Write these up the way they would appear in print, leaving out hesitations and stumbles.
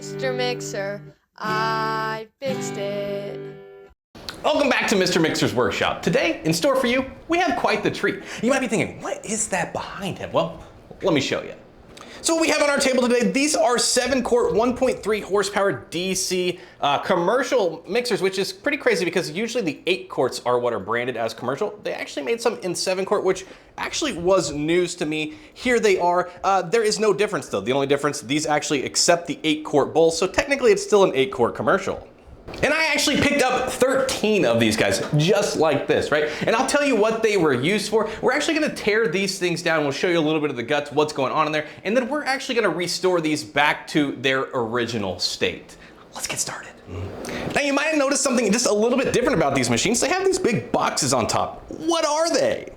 Mr. Mixer, I fixed it. Welcome back to Mr. Mixer's Workshop. Today, in store for you, we have quite the treat. You might be thinking, what is that behind him? Well, let me show you. So what we have on our table today, these are 7-quart, 1.3 horsepower DC commercial mixers, which is pretty crazy because usually the 8 quarts are what are branded as commercial. They actually made some in 7-quart, which actually was news to me. Here they are. There is no difference though. The only difference, these actually accept the 8-quart bowl, so technically it's still an 8-quart commercial. And I actually picked up 13 of these guys, just like this, right? And I'll tell you what they were used for. We're actually gonna tear these things down. We'll show you a little bit of the guts, what's going on in there, and then we're actually gonna restore these back to their original state. Let's get started. Now you might have noticed something just a little bit different about these machines. They have these big boxes on top. What are they?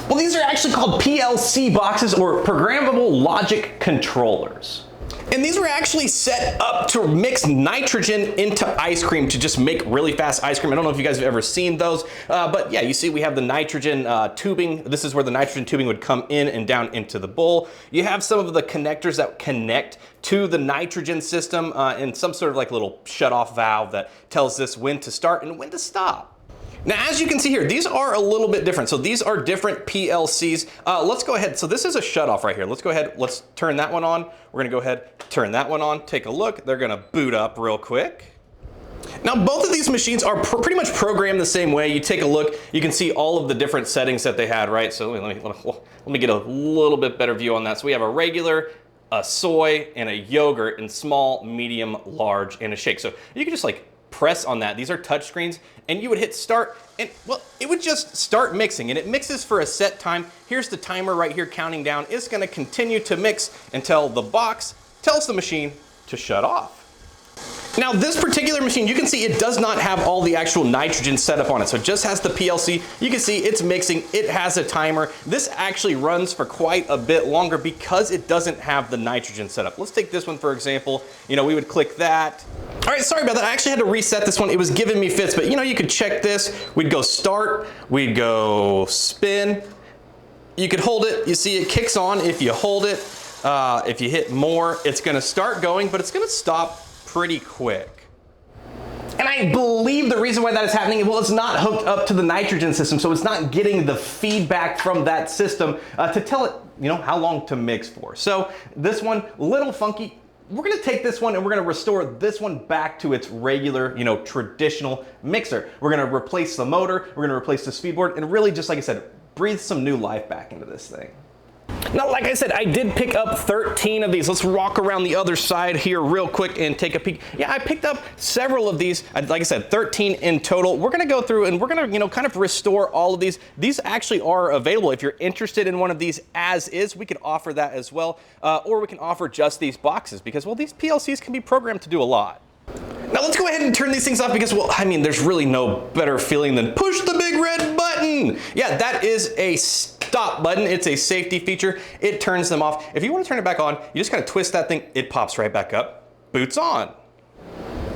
Well, these are actually called PLC boxes, or programmable logic controllers. And these were actually set up to mix nitrogen into ice cream to just make really fast ice cream. I don't know if you guys have ever seen those, but yeah, you see we have the nitrogen tubing. This is where the nitrogen tubing would come in and down into the bowl. You have some of the connectors that connect to the nitrogen system and some sort of like little shut-off valve that tells this when to start and when to stop. Now, as you can see here, these are a little bit different. So these are different PLCs. Let's go ahead. So this is a shutoff right here. Let's go ahead. Let's turn that one on. We're gonna go ahead, turn that one on. Take a look. They're gonna boot up real quick. Now, both of these machines are pretty much programmed the same way. You take a look, you can see all of the different settings that they had, right? So let me get a little bit better view on that. So we have a regular, a soy, and a yogurt, and small, medium, large, and a shake. So you can just like press on that. These are touch screens, and you would hit start, and well, it would just start mixing, and it mixes for a set time. Here's the timer right here counting down. It's gonna continue to mix until the box tells the machine to shut off. Now, this particular machine, you can see it does not have all the actual nitrogen set up on it. So it just has the PLC. You can see it's mixing, it has a timer. This actually runs for quite a bit longer because it doesn't have the nitrogen set up. Let's take this one, for example. You know, we would click that. All right, sorry about that. I actually had to reset this one. It was giving me fits, but you know, you could check this. We'd go start, we'd go spin. You could hold it. You see it kicks on if you hold it. If you hit more, it's gonna start going, but it's gonna stop pretty quick. And I believe the reason why that is happening, well, it's not hooked up to the nitrogen system, so it's not getting the feedback from that system to tell it, you know, how long to mix for. So this one, a little funky. We're gonna take this one and we're gonna restore this one back to its regular, you know, traditional mixer. We're gonna replace the motor, we're gonna replace the speed board, and really, just like I said, breathe some new life back into this thing. Now, like I said, I did pick up 13 of these. Let's walk around the other side here real quick and take a peek. Yeah, I picked up several of these. Like I said, 13 in total. We're gonna go through and we're gonna, you know, kind of restore all of these. These actually are available. If you're interested in one of these as is, we could offer that as well. Or we can offer just these boxes because, well, these PLCs can be programmed to do a lot. Now let's go ahead and turn these things off because, well, I mean, there's really no better feeling than push the big red button. Yeah, that is a stop button. It's a safety feature. It turns them off. If you want to turn it back on, you just kind of twist that thing. It pops right back up, boots on.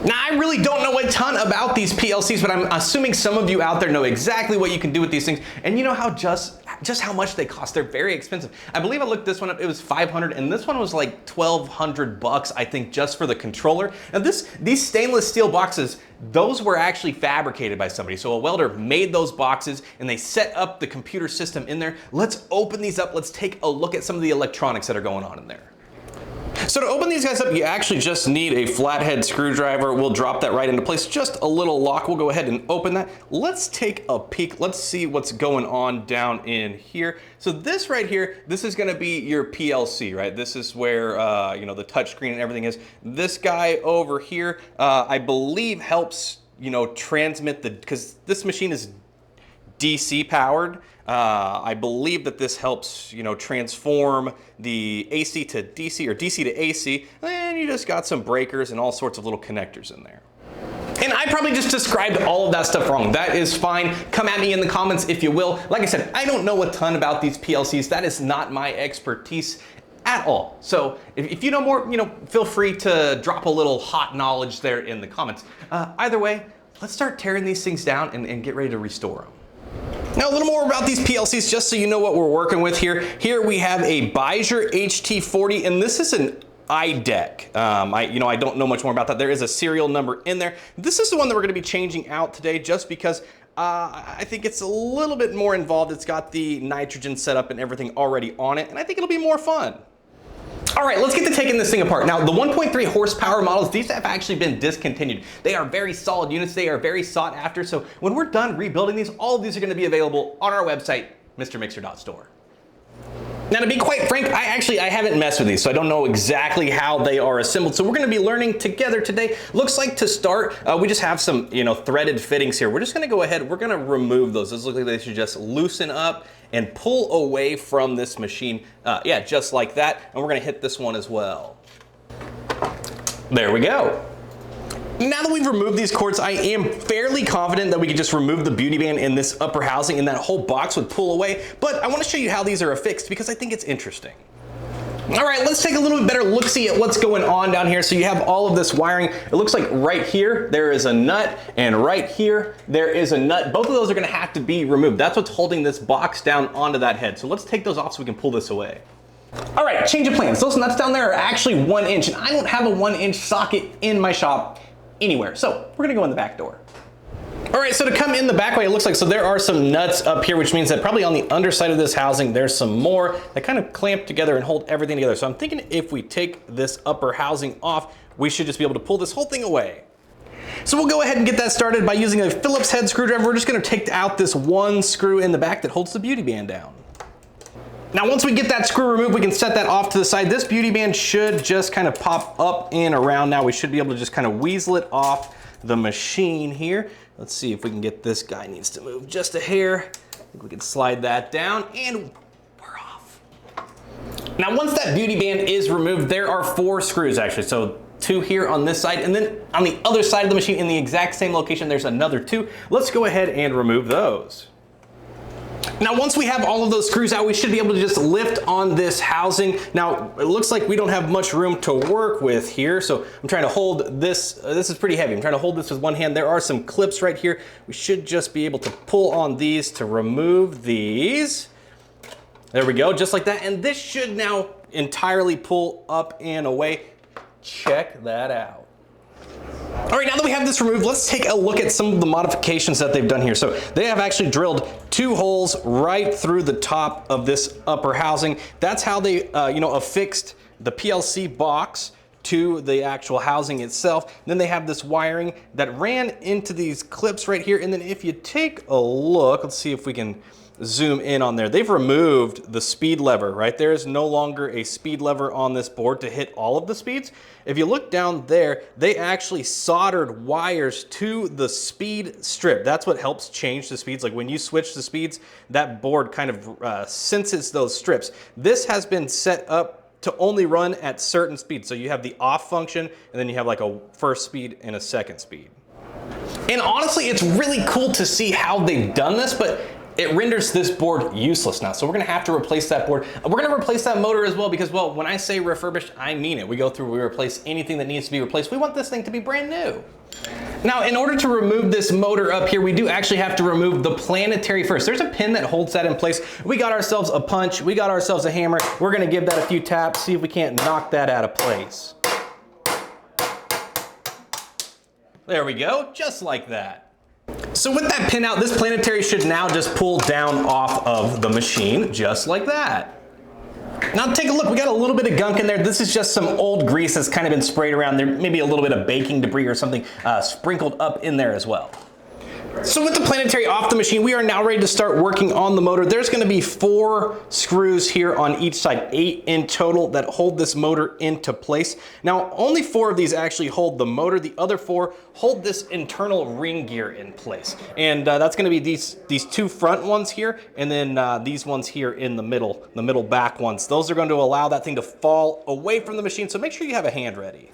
Now, I really don't know a ton about these PLCs, but I'm assuming some of you out there know exactly what you can do with these things. And you know how just how much they cost. They're very expensive. I believe I looked this one up, it was $500, and this one was like $1,200, I think, just for the controller. Now these stainless steel boxes, those were actually fabricated by somebody. So a welder made those boxes and they set up the computer system in there. Let's open these up. Let's take a look at some of the electronics that are going on in there. So to open these guys up, you actually just need a flathead screwdriver. We'll drop that right into place. Just a little lock. We'll go ahead and open that. Let's take a peek. Let's see what's going on down in here. So this right here, this is gonna be your PLC, right? This is where, you know, the touchscreen and everything is. This guy over here, I believe helps, you know, transmit because this machine is DC powered. I believe that this helps, you know, transform the AC to DC or DC to AC, and you just got some breakers and all sorts of little connectors in there. And I probably just described all of that stuff wrong. That is fine. Come at me in the comments if you will. Like I said, I don't know a ton about these PLCs. That is not my expertise at all. So if you know more, you know, feel free to drop a little hot knowledge there in the comments. Either way, let's start tearing these things down and get ready to restore them. Now a little more about these PLCs, just so you know what we're working with here. Here we have a Beiser HT40, and this is an iDeck. I don't know much more about that. There is a serial number in there. This is the one that we're going to be changing out today just because I think it's a little bit more involved. It's got the nitrogen setup and everything already on it, and I think it'll be more fun. All right, let's get to taking this thing apart. Now, the 1.3 horsepower models, these have actually been discontinued. They are very solid units. They are very sought after. So when we're done rebuilding these, all of these are going to be available on our website, mrmixer.store. Now, to be quite frank, I haven't messed with these, so I don't know exactly how they are assembled. So we're going to be learning together today. Looks like to start, we just have some, threaded fittings here. We're just going to go ahead. We're going to remove those. Those look like they should just loosen up and pull away from this machine. Yeah, just like that. And we're going to hit this one as well. There we go. Now that we've removed these cords, I am fairly confident that we could just remove the beauty band in this upper housing and that whole box would pull away. But I want to show you how these are affixed because I think it's interesting. All right, let's take a little bit better look-see at what's going on down here. So you have all of this wiring. It looks like right here, there is a nut, and right here, there is a nut. Both of those are gonna have to be removed. That's what's holding this box down onto that head. So let's take those off so we can pull this away. All right, change of plans. Those nuts down there are actually 1 inch, and I don't have a 1-inch socket in my shop anywhere. So we're gonna go in the back door. All right, so to come in the back way, it looks like, so there are some nuts up here, which means that probably on the underside of this housing, there's some more that kind of clamp together and hold everything together. So I'm thinking if we take this upper housing off, we should just be able to pull this whole thing away. So we'll go ahead and get that started by using a Phillips head screwdriver. We're just gonna take out this one screw in the back that holds the beauty band down. Now, once we get that screw removed, we can set that off to the side. This beauty band should just kind of pop up and around. Now we should be able to just kind of weasel it off the machine here. Let's see if we can get this guy. Needs to move just a hair. I think we can slide that down and we're off. Now, once that beauty band is removed, there are 4 screws actually. So 2 here on this side, and then on the other side of the machine in the exact same location, there's another 2. Let's go ahead and remove those. Now, once we have all of those screws out, we should be able to just lift on this housing. Now, it looks like we don't have much room to work with here, so I'm trying to hold this. This is pretty heavy. I'm trying to hold this with one hand. There are some clips right here. We should just be able to pull on these to remove these. There we go, just like that. And this should now entirely pull up and away. Check that out. All right, now that we have this removed, let's take a look at some of the modifications that they've done here. So they have actually drilled 2 holes right through the top of this upper housing. That's how they, affixed the PLC box to the actual housing itself. Then they have this wiring that ran into these clips right here. And then if you take a look, let's see if we can zoom in on there. They've removed the speed lever, right? There is no longer a speed lever on this board to hit all of the speeds. If you look down there, they actually soldered wires to the speed strip. That's what helps change the speeds. Like when you switch the speeds, that board kind of senses those strips. This has been set up to only run at certain speeds. So you have the off function, and then you have like a first speed and a second speed. And honestly, it's really cool to see how they've done this, but it renders this board useless now. So we're gonna have to replace that board. We're gonna replace that motor as well because, well, when I say refurbished, I mean it. We go through, we replace anything that needs to be replaced. We want this thing to be brand new. Now, in order to remove this motor up here, we do actually have to remove the planetary first. There's a pin that holds that in place. We got ourselves a punch, we got ourselves a hammer. We're gonna give that a few taps, see if we can't knock that out of place. There we go, just like that. So with that pin out, this planetary should now just pull down off of the machine, just like that. Now take a look, we got a little bit of gunk in there. This is just some old grease that's kind of been sprayed around there. Maybe a little bit of baking debris or something sprinkled up in there as well. So with the planetary off the machine, we are now ready to start working on the motor. There's gonna be 4 screws here on each side, 8 in total, that hold this motor into place. Now, only 4 of these actually hold the motor. The other 4 hold this internal ring gear in place. And that's gonna be these 2 front ones here, and then these ones here in the middle back ones. Those are going to allow that thing to fall away from the machine, so make sure you have a hand ready.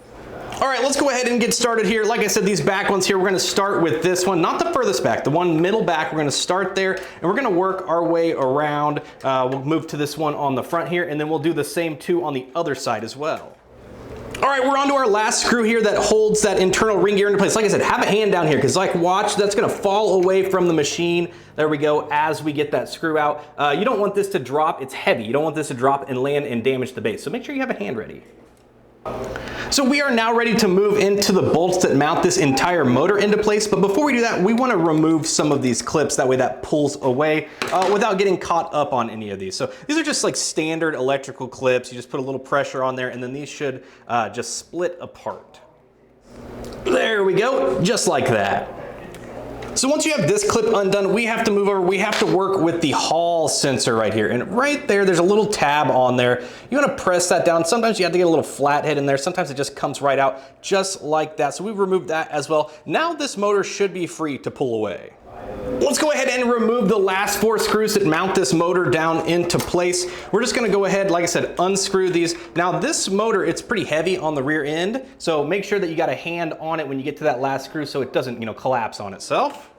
All right, let's go ahead and get started here. Like I said, these back ones here, we're gonna start with this one, not the furthest back, the one middle back. We're gonna start there, and we're gonna work our way around. We'll move to this one on the front here, and then we'll do the same 2 on the other side as well. All right, we're on to our last screw here that holds that internal ring gear into place. Like I said, have a hand down here, because like watch, that's gonna fall away from the machine. There we go, as we get that screw out. You don't want this to drop, it's heavy. You don't want this to drop and land and damage the base. So make sure you have a hand ready. So we are now ready to move into the bolts that mount this entire motor into place, but before we do that, we want to remove some of these clips, that way that pulls away without getting caught up on any of these. So these are just like standard electrical clips. You just put a little pressure on there and then these should just split apart. There we go, just like that. So once you have this clip undone, we have to move over, we have to work with the Hall sensor right here. And right there's a little tab on there. You wanna press that down. Sometimes you have to get a little flathead in there. Sometimes it just comes right out just like that. So we removed that as well. Now this motor should be free to pull away. Let's go ahead and remove the last 4 screws that mount this motor down into place. We're just gonna go ahead, like I said, unscrew these. Now this motor, it's pretty heavy on the rear end, so make sure that you got a hand on it when you get to that last screw so it doesn't, collapse on itself.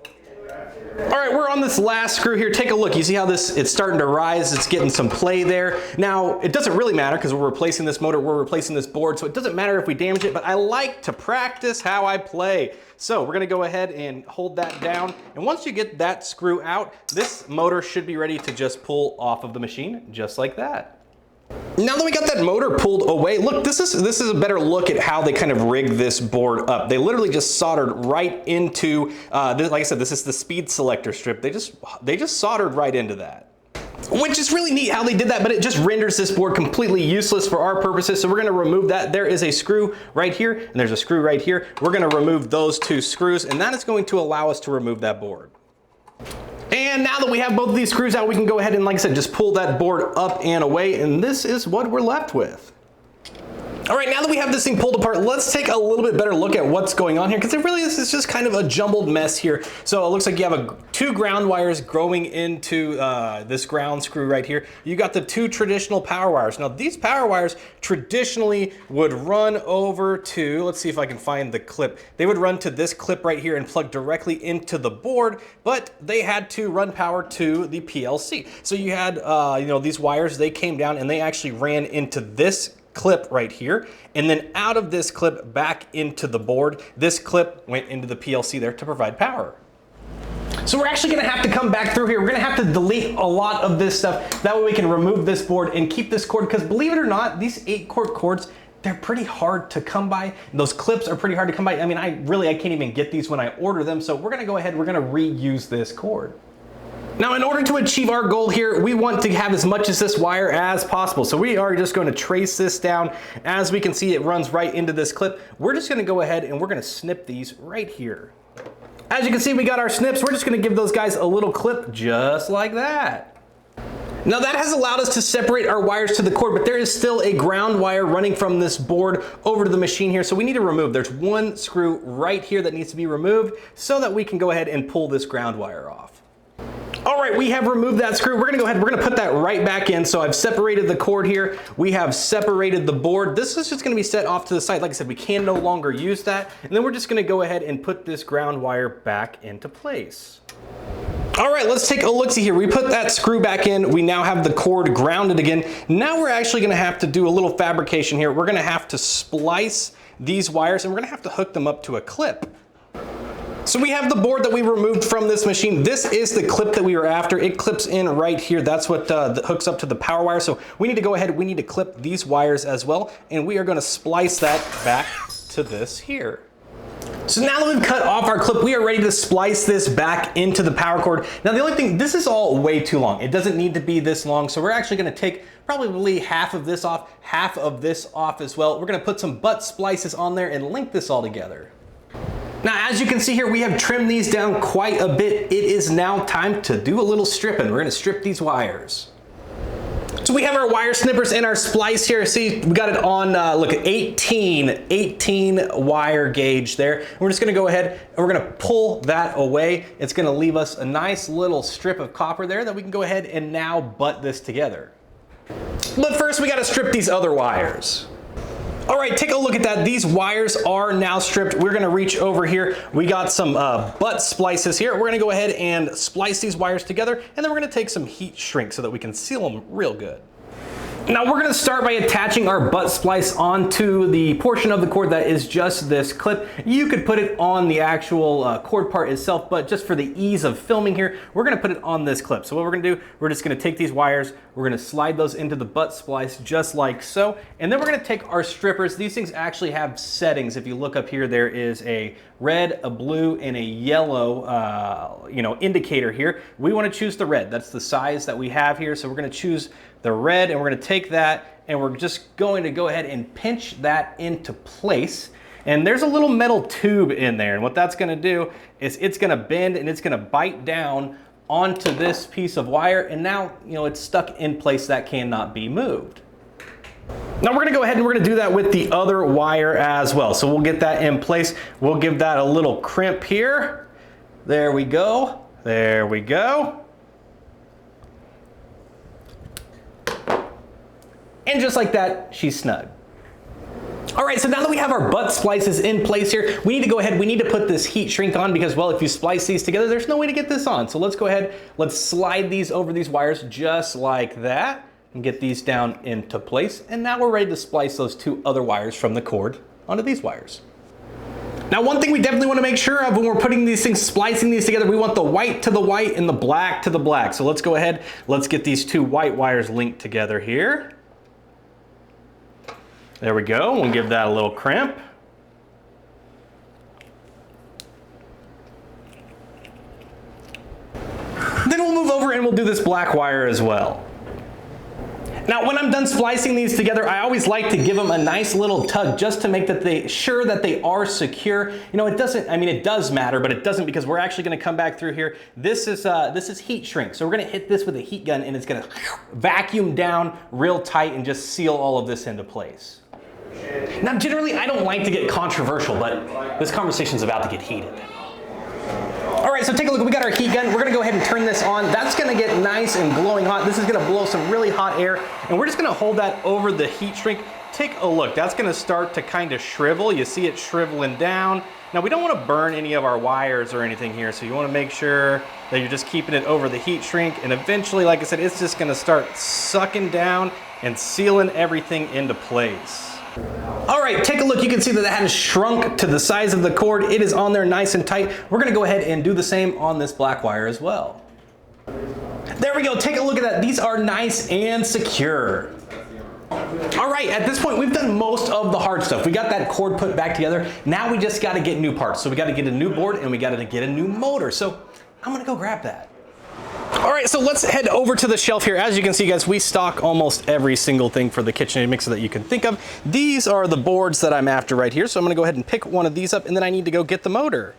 All right, we're on this last screw here. Take a look. You see how it's starting to rise? It's getting some play there. Now, it doesn't really matter because we're replacing this motor, we're replacing this board, so it doesn't matter if we damage it, but I like to practice how I play. So we're gonna go ahead and hold that down. And once you get that screw out, this motor should be ready to just pull off of the machine, just like that. Now that we got that motor pulled away, look, this is a better look at how they kind of rigged this board up. They literally just soldered right into, like I said, this is the speed selector strip. They just soldered right into that. Which is really neat how they did that, but it just renders this board completely useless for our purposes. So we're gonna remove that. There is a screw right here, and there's a screw right here. We're gonna remove those 2 screws, and that is going to allow us to remove that board. And now that we have both of these screws out, we can go ahead and, like I said, just pull that board up and away, and this is what we're left with. All right, now that we have this thing pulled apart, let's take a little bit better look at what's going on here, because it really is just kind of a jumbled mess here. So it looks like you have 2 ground wires going into this ground screw right here. You got the 2 traditional power wires. Now these power wires traditionally would run over to, let's see if I can find the clip. They would run to this clip right here and plug directly into the board, but they had to run power to the PLC. So you had, these wires, they came down and they actually ran into this clip right here, and then out of this clip back into the board. This clip went into the PLC there to provide power. So we're actually gonna have to come back through here. We're gonna have to delete a lot of this stuff. That way we can remove this board and keep this cord, because believe it or not, these 8-quart cords, they're pretty hard to come by. Those clips are pretty hard to come by. I mean, I can't even get these when I order them. So we're gonna go ahead, we're gonna reuse this cord. Now, in order to achieve our goal here, we want to have as much of this wire as possible. So we are just going to trace this down. As we can see, it runs right into this clip. We're just going to go ahead and we're going to snip these right here. As you can see, we got our snips. We're just going to give those guys a little clip just like that. Now that has allowed us to separate our wires to the cord, but there is still a ground wire running from this board over to the machine here. So we need to remove, there's 1 screw right here that needs to be removed so that we can go ahead and pull this ground wire off. All right, we have removed that screw. We're gonna go ahead, we're gonna put that right back in. So I've separated the cord here. We have separated the board. This is just gonna be set off to the side. Like I said, we can no longer use that. And then we're just gonna go ahead and put this ground wire back into place. All right, let's take a look-see here. We put that screw back in. We now have the cord grounded again. Now we're actually gonna have to do a little fabrication here. We're gonna have to splice these wires and we're gonna have to hook them up to a clip. So we have the board that we removed from this machine. This is the clip that we were after. It clips in right here. That's what hooks up to the power wire. So we need to go ahead, we need to clip these wires as well. And we are gonna splice that back to this here. So now that we've cut off our clip, we are ready to splice this back into the power cord. Now the only thing, this is all way too long. It doesn't need to be this long. So we're actually gonna take probably half of this off as well. We're gonna put some butt splices on there and link this all together. Now, as you can see here, we have trimmed these down quite a bit. It is now time to do a little stripping. We're gonna strip these wires. So we have our wire snippers and our splice here. See, we got it on, look at 18 wire gauge there. We're just gonna go ahead and we're gonna pull that away. It's gonna leave us a nice little strip of copper there that we can go ahead and now butt this together. But first, we gotta strip these other wires. All right, take a look at that. These wires are now stripped. We're gonna reach over here. We got some butt splices here. We're gonna go ahead and splice these wires together, and then we're gonna take some heat shrink so that we can seal them real good. Now we're gonna start by attaching our butt splice onto the portion of the cord that is just this clip. You could put it on the actual cord part itself, but just for the ease of filming here, we're gonna put it on this clip. So what we're gonna do, we're just gonna take these wires, we're gonna slide those into the butt splice just like so, and then we're gonna take our strippers. These things actually have settings. If you look up here, there is a red, a blue, and a yellow indicator here. We wanna choose the red. That's the size that we have here. So we're gonna choose the red, and we're gonna take that, and we're just going to go ahead and pinch that into place. And there's a little metal tube in there, and what that's gonna do is it's gonna bend and it's gonna bite down onto this piece of wire, and now it's stuck in place. That cannot be moved. Now we're gonna go ahead and we're gonna do that with the other wire as well. So we'll get that in place. We'll give that a little crimp here. There we go. There we go. And just like that, she's snug. All right, so now that we have our butt splices in place here, we need to go ahead, we need to put this heat shrink on because, well, if you splice these together, there's no way to get this on. So let's go ahead, let's slide these over these wires just like that and get these down into place. And now we're ready to splice those two other wires from the cord onto these wires. Now, one thing we definitely want to make sure of when we're putting these things, splicing these together, we want the white to the white and the black to the black. So let's go ahead, let's get these two white wires linked together here. There we go, we'll give that a little crimp. Then we'll move over and we'll do this black wire as well. Now, when I'm done splicing these together, I always like to give them a nice little tug just to make sure that they are secure. It doesn't, it does matter, but it doesn't because we're actually gonna come back through here. This is heat shrink. So we're gonna hit this with a heat gun and it's gonna vacuum down real tight and just seal all of this into place. Now, generally, I don't like to get controversial, but this conversation's about to get heated. All right, so take a look. We got our heat gun. We're gonna go ahead and turn this on. That's gonna get nice and glowing hot. This is gonna blow some really hot air, and we're just gonna hold that over the heat shrink. Take a look. That's gonna start to kind of shrivel. You see it shriveling down. Now, we don't wanna burn any of our wires or anything here, so you wanna make sure that you're just keeping it over the heat shrink, and eventually, like I said, it's just gonna start sucking down and sealing everything into place. All right, take a look. You can see that that has shrunk to the size of the cord. It is on there nice and tight. We're gonna go ahead and do the same on this black wire as well. There we go, take a look at that. These are nice and secure. All right, at this point, we've done most of the hard stuff. We got that cord put back together. Now we just gotta get new parts. So we gotta get a new board and we gotta get a new motor. So I'm gonna go grab that. All right, so let's head over to the shelf here. As you can see, guys, we stock almost every single thing for the KitchenAid mixer that you can think of. These are the boards that I'm after right here. So I'm gonna go ahead and pick one of these up and then I need to go get the motor.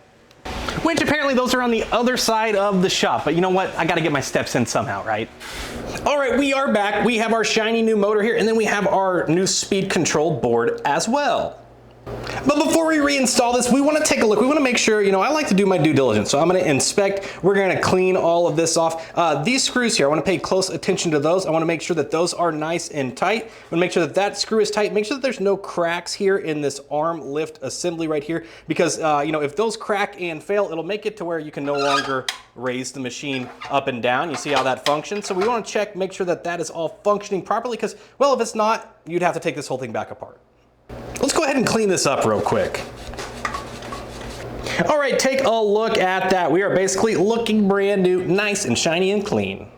Which apparently those are on the other side of the shop, but you know what? I gotta get my steps in somehow, right? All right, we are back. We have our shiny new motor here and then we have our new speed control board as well. But before we reinstall this, we want to take a look. We want to make sure, I like to do my due diligence. So I'm going to inspect. We're going to clean all of this off. These screws here, I want to pay close attention to those. I want to make sure that those are nice and tight. I want to make sure that that screw is tight. Make sure that there's no cracks here in this arm lift assembly right here. Because, if those crack and fail, it'll make it to where you can no longer raise the machine up and down. You see how that functions? So we want to check, make sure that that is all functioning properly. Because, well, if it's not, you'd have to take this whole thing back apart. Let's go ahead and clean this up real quick. All right, take a look at that. We are basically looking brand new, nice and shiny and clean.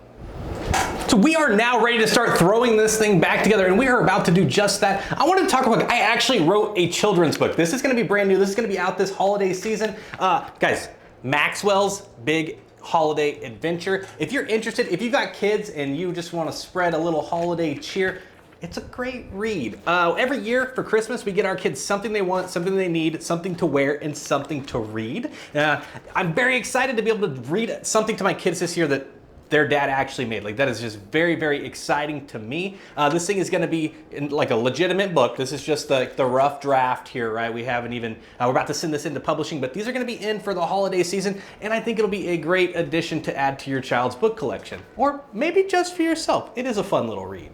So we are now ready to start throwing this thing back together and we are about to do just that. I wanted to talk about, I actually wrote a children's book. This is gonna be brand new. This is gonna be out this holiday season. Guys, Maxwell's Big Holiday Adventure. If you're interested, if you've got kids and you just wanna spread a little holiday cheer, it's a great read. Every year for Christmas, we get our kids something they want, something they need, something to wear, and something to read. I'm very excited to be able to read something to my kids this year that their dad actually made. Like, that is just very, very exciting to me. This thing is gonna be like a legitimate book. This is just the rough draft here, right? We haven't even, we're about to send this into publishing, but these are gonna be in for the holiday season, and I think it'll be a great addition to add to your child's book collection. Or maybe just for yourself. It is a fun little read.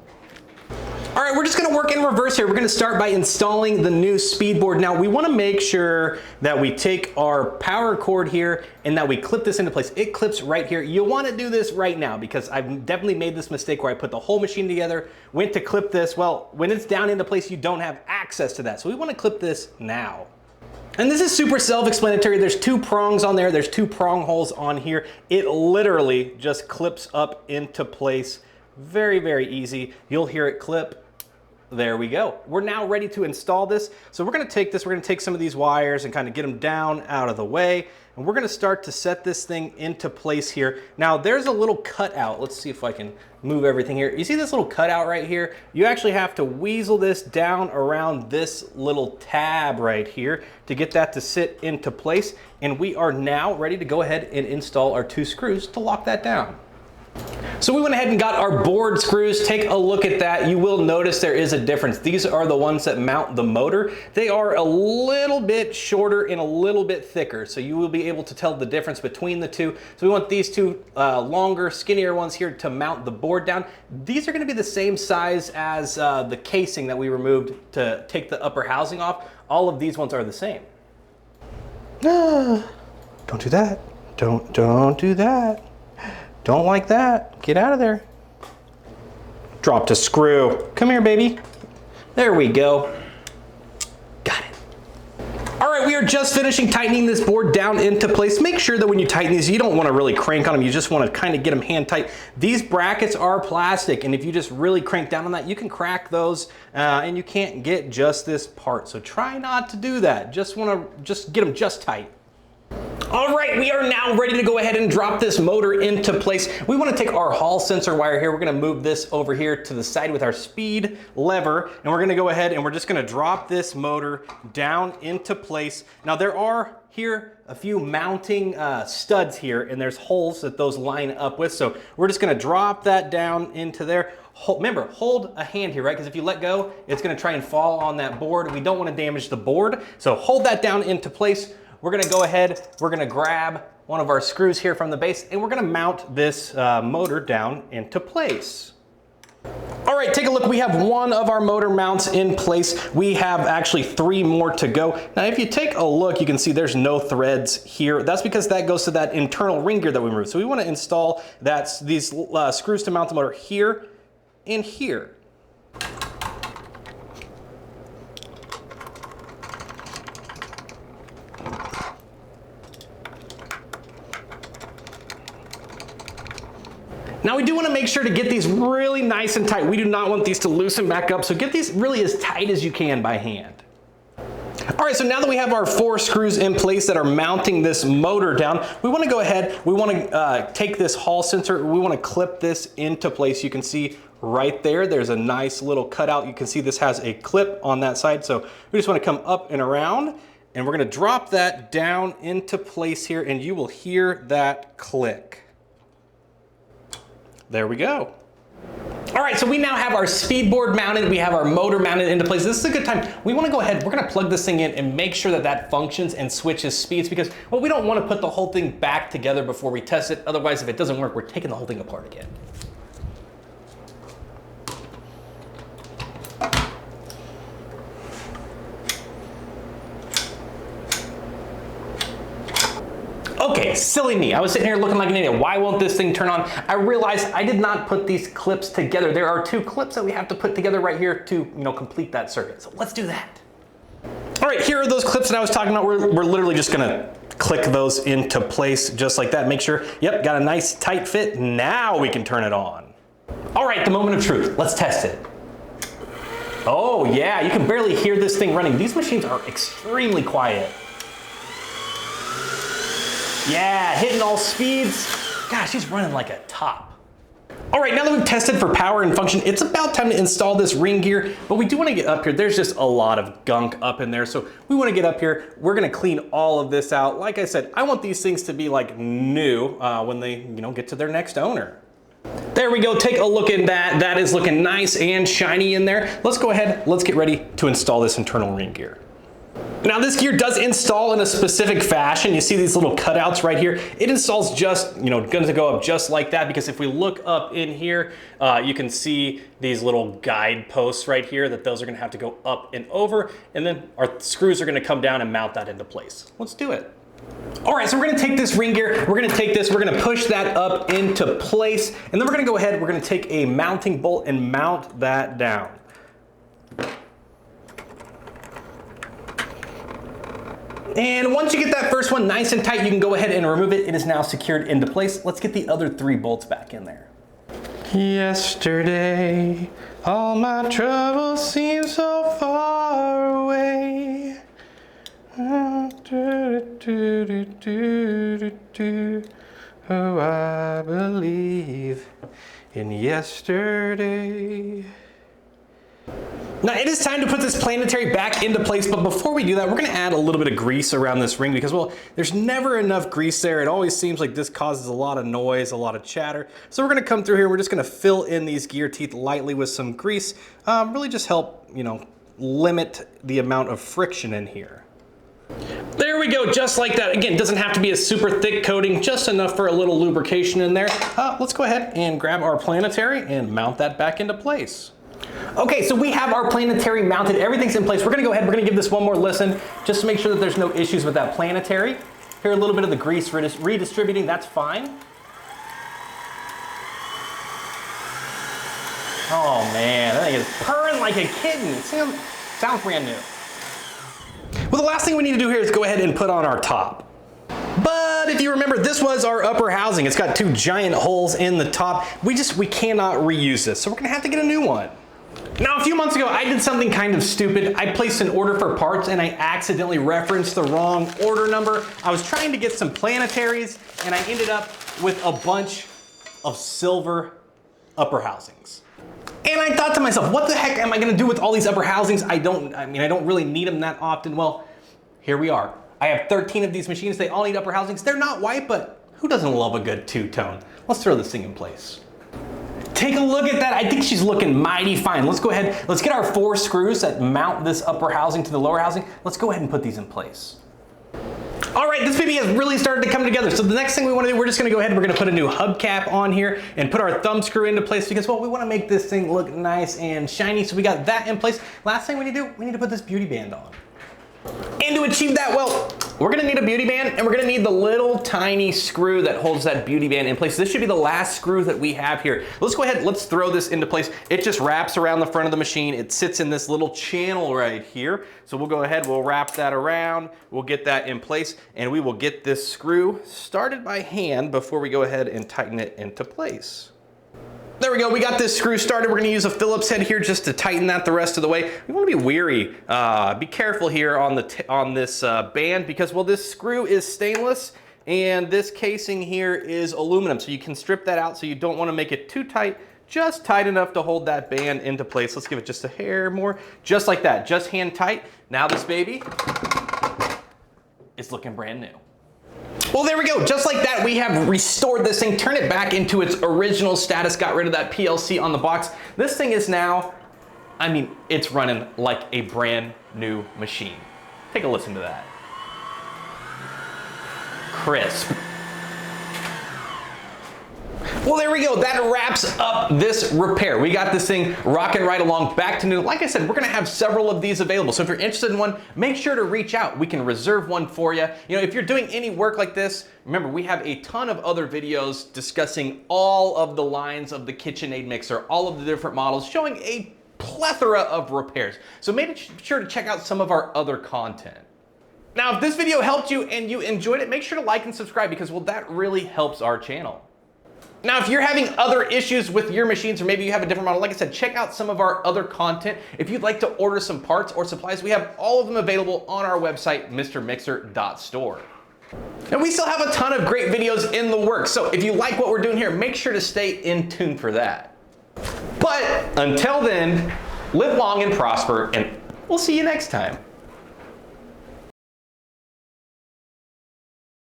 All right, right, we're just gonna work in reverse here. We're gonna start by installing the new speed board. Now, we wanna make sure that we take our power cord here and that we clip this into place. It clips right here. You'll wanna do this right now because I've definitely made this mistake where I put the whole machine together, went to clip this. Well, when it's down into place, you don't have access to that. So we wanna clip this now. And this is super self-explanatory. There's 2 prongs on there. There's 2 prong holes on here. It literally just clips up into place. Very, very easy. You'll hear it clip. There we go. We're now ready to install this. So we're gonna take this, we're gonna take some of these wires and kind of get them down out of the way. And we're gonna start to set this thing into place here. Now there's a little cutout. Let's see if I can move everything here. You see this little cutout right here? You actually have to weasel this down around this little tab right here to get that to sit into place. And we are now ready to go ahead and install our 2 screws to lock that down. So we went ahead and got our board screws. Take a look at that. You will notice there is a difference. These are the ones that mount the motor. They are a little bit shorter and a little bit thicker, so you will be able to tell the difference between the two. So we want these 2 longer, skinnier ones here to mount the board down. These are gonna be the same size as the casing that we removed to take the upper housing off. All of these ones are the same. Don't do that. Don't do that. Don't like that. Get out of there. Dropped a screw. Come here, baby. There we go. Got it. All right, we are just finishing tightening this board down into place. Make sure that when you tighten these, you don't want to really crank on them. You just want to kind of get them hand tight. These brackets are plastic, and if you just really crank down on that, you can crack those, and you can't get just this part. So try not to do that. Just want to get them just tight. All right, we are now ready to go ahead and drop this motor into place. We want to take our hall sensor wire here. We're going to move this over here to the side with our speed lever, and we're going to go ahead and we're just going to drop this motor down into place. Now there are here a few mounting studs here, and there's holes that those line up with. So we're just going to drop that down into there. Remember, hold a hand here, right? Because if you let go, it's going to try and fall on that board. We don't want to damage the board. So hold that down into place. We're gonna go ahead, we're gonna grab one of our screws here from the base, and we're gonna mount this motor down into place. All right, take a look. We have one of our motor mounts in place. We have actually 3 more to go. Now, if you take a look, you can see there's no threads here. That's because that goes to that internal ring gear that we removed. So we wanna install these screws to mount the motor here and here. Now we do want to make sure to get these really nice and tight. We do not want these to loosen back up, so get these really as tight as you can by hand. All right, so now that we have our 4 screws in place that are mounting this motor down, we want to go ahead, we want to take this hall sensor, we want to clip this into place. You can see right there, there's a nice little cutout. You can see this has a clip on that side, so we just want to come up and around, and we're going to drop that down into place here, and you will hear that click. There we go. All right, so we now have our speed board mounted, we have our motor mounted into place. This is a good time. We wanna go ahead, we're gonna plug this thing in and make sure that that functions and switches speeds because, well, we don't wanna put the whole thing back together before we test it. Otherwise, if it doesn't work, we're taking the whole thing apart again. Okay, silly me. I was sitting here looking like an idiot. Why won't this thing turn on? I realized I did not put these clips together. There are 2 clips that we have to put together right here to, complete that circuit. So let's do that. All right, here are those clips that I was talking about. We're literally just gonna click those into place just like that. Make sure, yep, got a nice tight fit. Now we can turn it on. All right, the moment of truth. Let's test it. Oh yeah, you can barely hear this thing running. These machines are extremely quiet. Yeah, hitting all speeds. Gosh, he's running like a top. All right, now that we've tested for power and function, it's about time to install this ring gear, but we do want to get up here. There's just a lot of gunk up in there, so we want to get up here. We're gonna clean all of this out. Like I said, I want these things to be like new when they get to their next owner. There we go, take a look at that. That is looking nice and shiny in there. Let's go ahead, let's get ready to install this internal ring gear. Now this gear does install in a specific fashion. You see these little cutouts right here. It installs just, going to go up just like that, because if we look up in here, you can see these little guide posts right here, that those are gonna have to go up and over, and then our screws are gonna come down and mount that into place. Let's do it. All right, so we're gonna take this ring gear, we're gonna push that up into place, and then we're gonna go ahead, we're gonna take a mounting bolt and mount that down. And once you get that first one nice and tight, you can go ahead and remove it. It is now secured into place. Let's get the other 3 bolts back in there. Yesterday, all my troubles seem so far away. Oh, I believe in yesterday. Now it is time to put this planetary back into place, but before we do that, we're gonna add a little bit of grease around this ring, because, well, there's never enough grease there. It always seems like this causes a lot of noise, a lot of chatter. So we're gonna come through here, we're just gonna fill in these gear teeth lightly with some grease, really just help, limit the amount of friction in here. There we go, just like that. Again, it doesn't have to be a super thick coating, just enough for a little lubrication in there. Let's go ahead and grab our planetary and mount that back into place. Okay, so we have our planetary mounted, everything's in place. We're gonna go ahead, we're gonna give this one more listen, just to make sure that there's no issues with that planetary. Here, a little bit of the grease redistributing, that's fine. Oh man, that thing is purring like a kitten. It sounds brand new. Well, the last thing we need to do here is go ahead and put on our top. But if you remember, this was our upper housing. It's got 2 giant holes in the top. We cannot reuse this, so we're gonna have to get a new one. Now, a few months ago, I did something kind of stupid. I placed an order for parts and I accidentally referenced the wrong order number. I was trying to get some planetaries and I ended up with a bunch of silver upper housings. And I thought to myself, what the heck am I gonna do with all these upper housings? I don't really need them that often. Well, here we are. I have 13 of these machines. They all need upper housings. They're not white, but who doesn't love a good two-tone? Let's throw this thing in place. Take a look at that. I think she's looking mighty fine. Let's go ahead, let's get our 4 screws that mount this upper housing to the lower housing. Let's go ahead and put these in place. All right, this baby has really started to come together. So the next thing we want to do, we're just gonna go ahead and we're gonna put a new hubcap on here and put our thumb screw into place, because, well, we wanna make this thing look nice and shiny. So we got that in place. Last thing we need to do, we need to put this beauty band on. And to achieve that, well, we're gonna need a beauty band and we're gonna need the little tiny screw that holds that beauty band in place. This should be the last screw that we have here. Let's go ahead, let's throw this into place. It just wraps around the front of the machine. It sits in this little channel right here. So we'll go ahead, we'll wrap that around, we'll get that in place, and we will get this screw started by hand before we go ahead and tighten it into place. There we go, we got this screw started. We're gonna use a Phillips head here just to tighten that the rest of the way. We wanna be wary, be careful here on this band, because, well, this screw is stainless and this casing here is aluminum. So you can strip that out, so you don't wanna make it too tight, just tight enough to hold that band into place. Let's give it just a hair more, just like that, just hand tight. Now this baby is looking brand new. Well, there we go. Just like that, we have restored this thing, turned it back into its original status, got rid of that PLC on the box. This thing is now, it's running like a brand new machine. Take a listen to that. Crisp. Well, there we go. That wraps up this repair. We got this thing rocking right along, back to new. Like I said, we're gonna have several of these available. So if you're interested in one, make sure to reach out. We can reserve one for you. If you're doing any work like this, remember, we have a ton of other videos discussing all of the lines of the KitchenAid mixer, all of the different models, showing a plethora of repairs. So make sure to check out some of our other content. Now, if this video helped you and you enjoyed it, make sure to like and subscribe, because, well, that really helps our channel. Now, if you're having other issues with your machines, or maybe you have a different model, like I said, check out some of our other content. If you'd like to order some parts or supplies, we have all of them available on our website, mrmixer.store. And we still have a ton of great videos in the works. So if you like what we're doing here, make sure to stay in tune for that. But until then, live long and prosper, and we'll see you next time.